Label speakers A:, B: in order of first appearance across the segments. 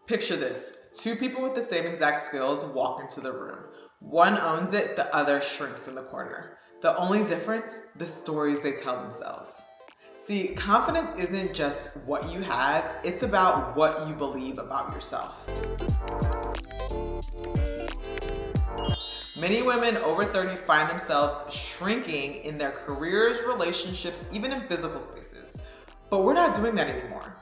A: Picture this. Two people with the same exact skills walk into the room. One owns it, the other shrinks in the corner. The only difference, the stories they tell themselves. See, confidence isn't just what you have, it's about what you believe about yourself. Many women over 30 find themselves shrinking in their careers, relationships, even in physical spaces. But we're not doing that anymore.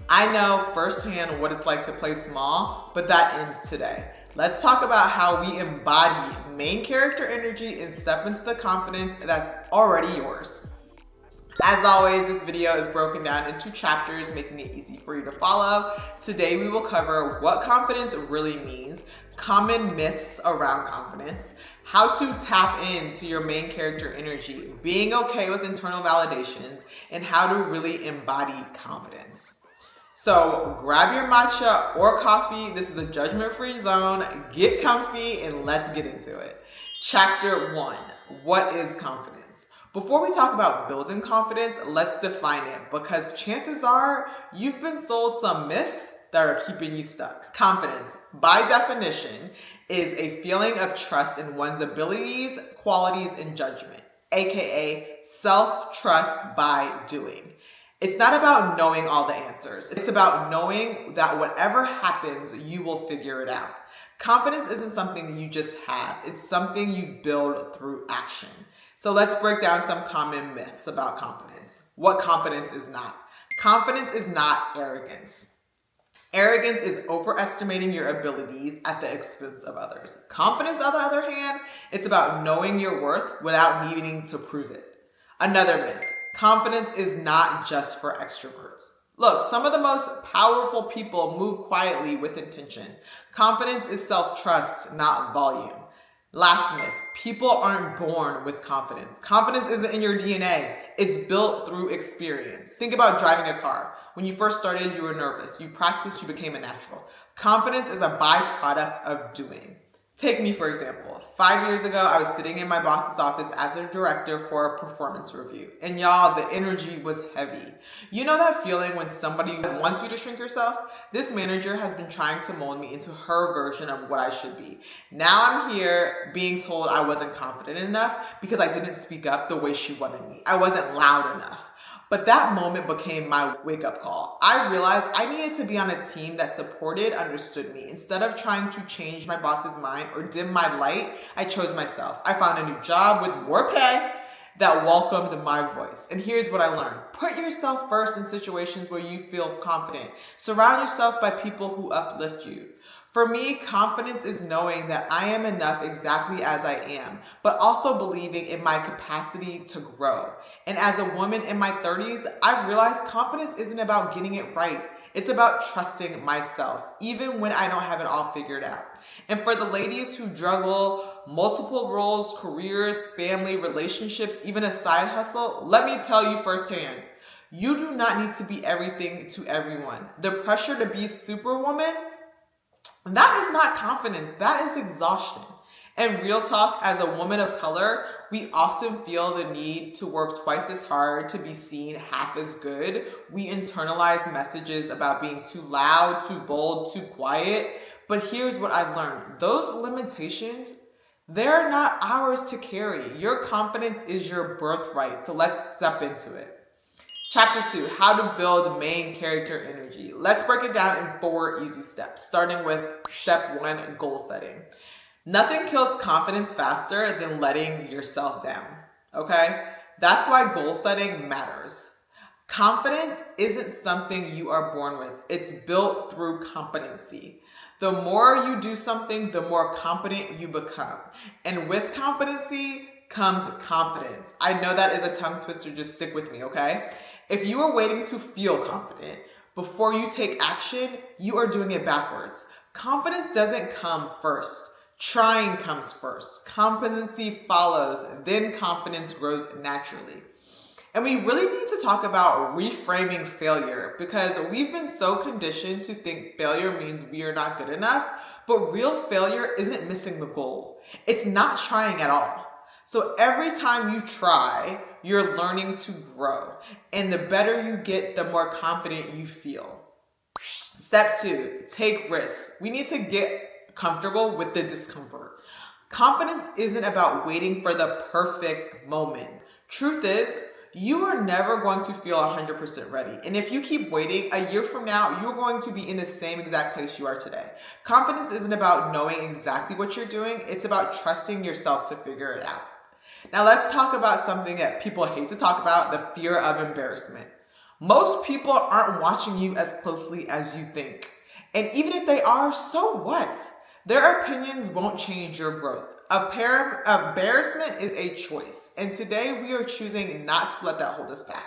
A: I know firsthand what it's like to play small, but that ends today. Let's talk about how we embody main character energy and step into the confidence that's already yours. As always, this video is broken down into chapters, making it easy for you to follow. Today, we will cover what confidence really means, common myths around confidence, how to tap into your main character energy, being okay with internal validations, and how to really embody confidence. So grab your matcha or coffee. This is a judgment-free zone. Get comfy and let's get into it. Chapter 1, what is confidence? Before we talk about building confidence, let's define it because chances are you've been sold some myths that are keeping you stuck. Confidence, by definition, is a feeling of trust in one's abilities, qualities, and judgment, aka self-trust by doing. It's not about knowing all the answers. It's about knowing that whatever happens, you will figure it out. Confidence isn't something you just have. It's something you build through action. So let's break down some common myths about confidence. What confidence is not. Confidence is not arrogance. Arrogance is overestimating your abilities at the expense of others. Confidence, on the other hand, it's about knowing your worth without needing to prove it. Another myth. Confidence is not just for extroverts. Look, some of the most powerful people move quietly with intention. Confidence is self-trust, not volume. Last myth, people aren't born with confidence. Confidence isn't in your DNA. It's built through experience. Think about driving a car. When you first started, you were nervous. You practiced, you became a natural. Confidence is a byproduct of doing. Take me, for example. 5 years ago, I was sitting in my boss's office as a director for a performance review. And y'all, the energy was heavy. You know that feeling when somebody wants you to shrink yourself? This manager has been trying to mold me into her version of what I should be. Now I'm here being told I wasn't confident enough because I didn't speak up the way she wanted me. I wasn't loud enough. But that moment became my wake-up call. I realized I needed to be on a team that supported, understood me. Instead of trying to change my boss's mind or dim my light, I chose myself. I found a new job with more pay that welcomed my voice. And here's what I learned. Put yourself first in situations where you feel confident. Surround yourself by people who uplift you. For me, confidence is knowing that I am enough exactly as I am, but also believing in my capacity to grow. And as a woman in my 30s, I've realized confidence isn't about getting it right. It's about trusting myself, even when I don't have it all figured out. And for the ladies who juggle multiple roles, careers, family, relationships, even a side hustle, let me tell you firsthand, you do not need to be everything to everyone. The pressure to be superwoman, that is not confidence, that is exhaustion. And real talk, as a woman of color, we often feel the need to work twice as hard to be seen half as good. We internalize messages about being too loud, too bold, too quiet. But here's what I've learned. Those limitations, they're not ours to carry. Your confidence is your birthright. So let's step into it. Chapter 2, how to build main character energy. Let's break it down in 4 easy steps, starting with step 1, goal setting. Nothing kills confidence faster than letting yourself down, okay? That's why goal setting matters. Confidence isn't something you are born with. It's built through competency. The more you do something, the more competent you become. And with competency comes confidence. I know that is a tongue twister, just stick with me, okay? If you are waiting to feel confident before you take action, you are doing it backwards. Confidence doesn't come first. Trying comes first. Competency follows, then confidence grows naturally. And we really need to talk about reframing failure because we've been so conditioned to think failure means we are not good enough, but real failure isn't missing the goal. It's not trying at all. So every time you try, you're learning to grow. And the better you get, the more confident you feel. Step 2, take risks. We need to get comfortable with the discomfort. Confidence isn't about waiting for the perfect moment. Truth is, you are never going to feel 100% ready. And if you keep waiting, a year from now, you're going to be in the same exact place you are today. Confidence isn't about knowing exactly what you're doing. It's about trusting yourself to figure it out. Now let's talk about something that people hate to talk about, the fear of embarrassment. Most people aren't watching you as closely as you think. And even if they are, so what? Their opinions won't change your growth. Embarrassment is a choice. And today we are choosing not to let that hold us back.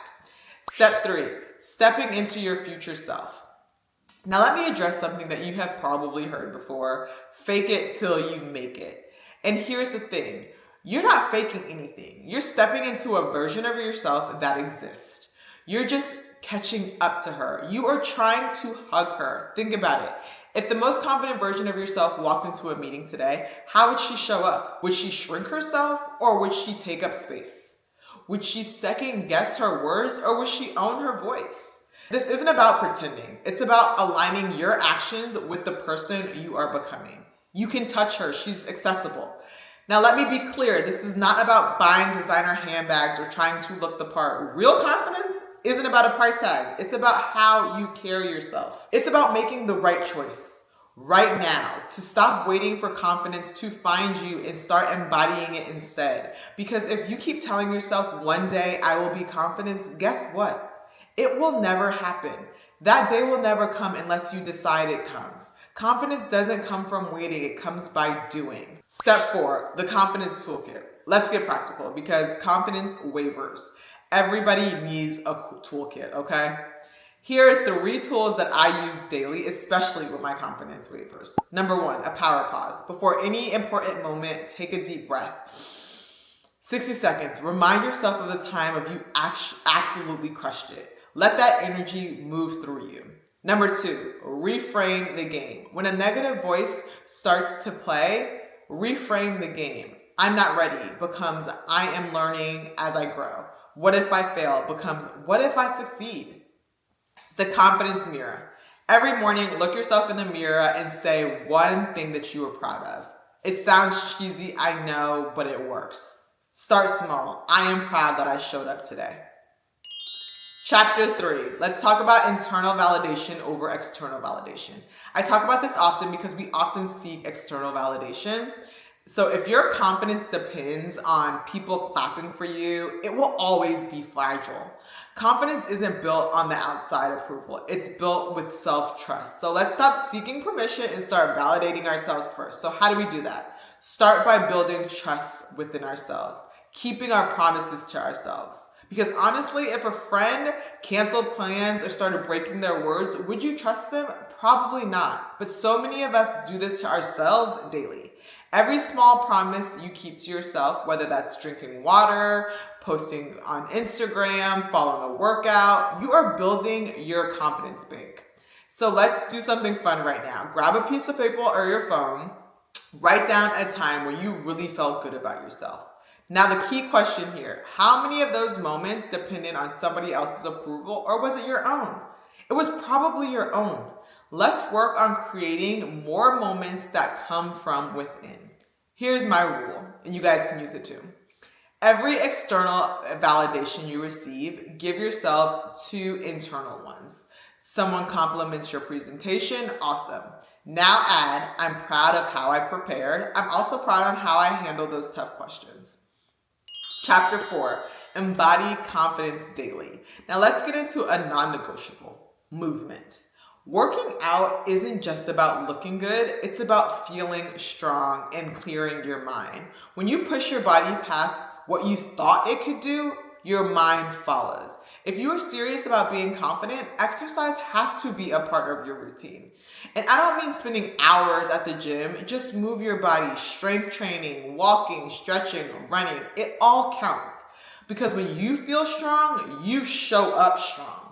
A: Step 3, stepping into your future self. Now let me address something that you have probably heard before. Fake it till you make it. And here's the thing. You're not faking anything. You're stepping into a version of yourself that exists. You're just catching up to her. You are trying to hug her. Think about it. If the most confident version of yourself walked into a meeting today, how would she show up? Would she shrink herself or would she take up space? Would she second guess her words or would she own her voice? This isn't about pretending. It's about aligning your actions with the person you are becoming. You can touch her. She's accessible. Now let me be clear. This is not about buying designer handbags or trying to look the part. Real confidence isn't about a price tag. It's about how you carry yourself. It's about making the right choice right now, to stop waiting for confidence to find you and start embodying it instead. Because if you keep telling yourself one day I will be confident, guess what? It will never happen. That day will never come unless you decide it comes. Confidence doesn't come from waiting, it comes by doing. Step 4, the confidence toolkit. Let's get practical because confidence wavers. Everybody needs a toolkit, okay? Here are 3 tools that I use daily, especially with my confidence wavers. Number 1, a power pause. Before any important moment, take a deep breath. 60 seconds. Remind yourself of the time of you absolutely crushed it. Let that energy move through you. Number 2, reframe the game. When a negative voice starts to play, reframe the game. I'm not ready becomes I am learning as I grow. What if I fail becomes what if I succeed? The confidence mirror. Every morning, look yourself in the mirror and say one thing that you are proud of. It sounds cheesy, I know, but it works. Start small. I am proud that I showed up today. Chapter 3, let's talk about internal validation over external validation. I talk about this often because we often seek external validation. So if your confidence depends on people clapping for you, it will always be fragile. Confidence isn't built on the outside approval. It's built with self-trust. So let's stop seeking permission and start validating ourselves first. So how do we do that? Start by building trust within ourselves, keeping our promises to ourselves. Because honestly, if a friend canceled plans or started breaking their words, would you trust them? Probably not. But so many of us do this to ourselves daily. Every small promise you keep to yourself, whether that's drinking water, posting on Instagram, following a workout, you are building your confidence bank. So let's do something fun right now. Grab a piece of paper or your phone, write down a time where you really felt good about yourself. Now the key question here, how many of those moments depended on somebody else's approval or was it your own? It was probably your own. Let's work on creating more moments that come from within. Here's my rule, and you guys can use it too. Every external validation you receive, give yourself 2 internal ones. Someone compliments your presentation, awesome. Now add, I'm proud of how I prepared. I'm also proud on how I handled those tough questions. Chapter 4, Embody Confidence Daily. Now let's get into a non-negotiable, movement. Working out isn't just about looking good, it's about feeling strong and clearing your mind. When you push your body past what you thought it could do, your mind follows. If you are serious about being confident, exercise has to be a part of your routine. And I don't mean spending hours at the gym, just move your body, strength training, walking, stretching, running, it all counts. Because when you feel strong, you show up strong.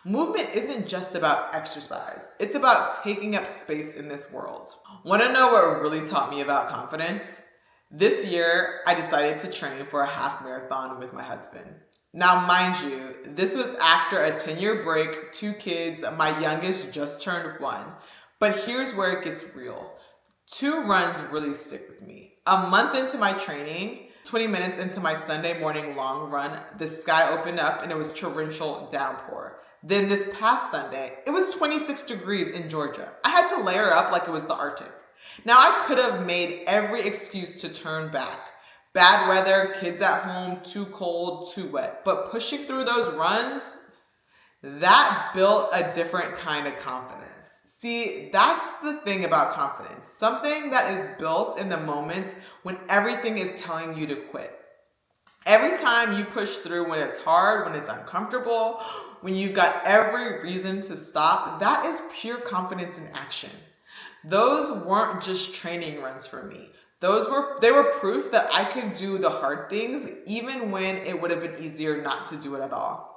A: Movement isn't just about exercise. It's about taking up space in this world. Want to know what really taught me about confidence? This year, I decided to train for a half marathon with my husband. Now, mind you, this was after a 10-year break, 2 kids, my youngest just turned 1. But here's where it gets real. 2 runs really stick with me. A month into my training, 20 minutes into my Sunday morning long run, the sky opened up and it was torrential downpour. Then this past Sunday, it was 26 degrees in Georgia. I had to layer up like it was the Arctic. Now, I could have made every excuse to turn back. Bad weather, kids at home, too cold, too wet. But pushing through those runs, that built a different kind of confidence. See, that's the thing about confidence. Something that is built in the moments when everything is telling you to quit. Every time you push through when it's hard, when it's uncomfortable, when you've got every reason to stop, that is pure confidence in action. Those weren't just training runs for me. They were proof that I could do the hard things even when it would have been easier not to do it at all.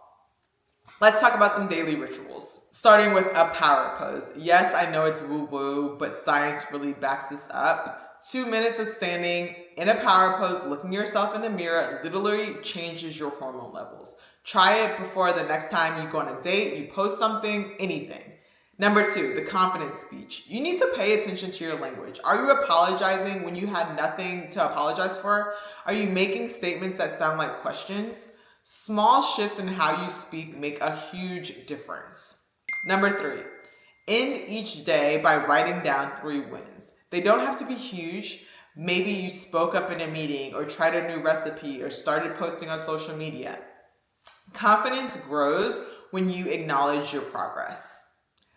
A: Let's talk about some daily rituals. Starting with a power pose. Yes, I know it's woo-woo, but science really backs this up. 2 minutes of standing in a power pose, looking yourself in the mirror, literally changes your hormone levels. Try it before the next time you go on a date, you post something, anything. Number 2, the confidence speech. You need to pay attention to your language. Are you apologizing when you had nothing to apologize for? Are you making statements that sound like questions? Small shifts in how you speak make a huge difference. Number 3, end each day by writing down 3 wins. They don't have to be huge. Maybe you spoke up in a meeting or tried a new recipe or started posting on social media. Confidence grows when you acknowledge your progress.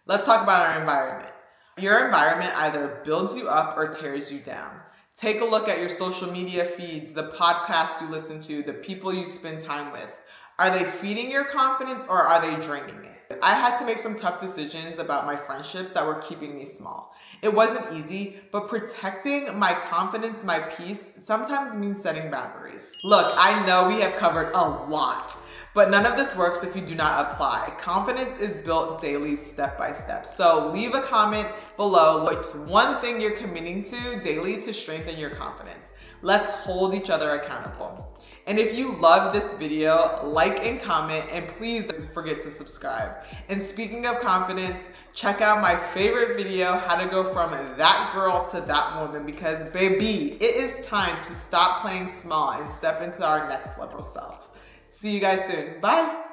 A: Let's talk about our environment. Your environment either builds you up or tears you down. Take a look at your social media feeds, the podcasts you listen to, the people you spend time with. Are they feeding your confidence or are they draining it? I had to make some tough decisions about my friendships that were keeping me small. It wasn't easy, but protecting my confidence, my peace, sometimes means setting boundaries. Look, I know we have covered a lot, but none of this works if you do not apply. Confidence is built daily, step by step. So leave a comment below what's one thing you're committing to daily to strengthen your confidence. Let's hold each other accountable. And if you love this video, like and comment, and please don't forget to subscribe. And speaking of confidence, check out my favorite video, how to go from that girl to that woman, because baby, it is time to stop playing small and step into our next level self. See you guys soon. Bye.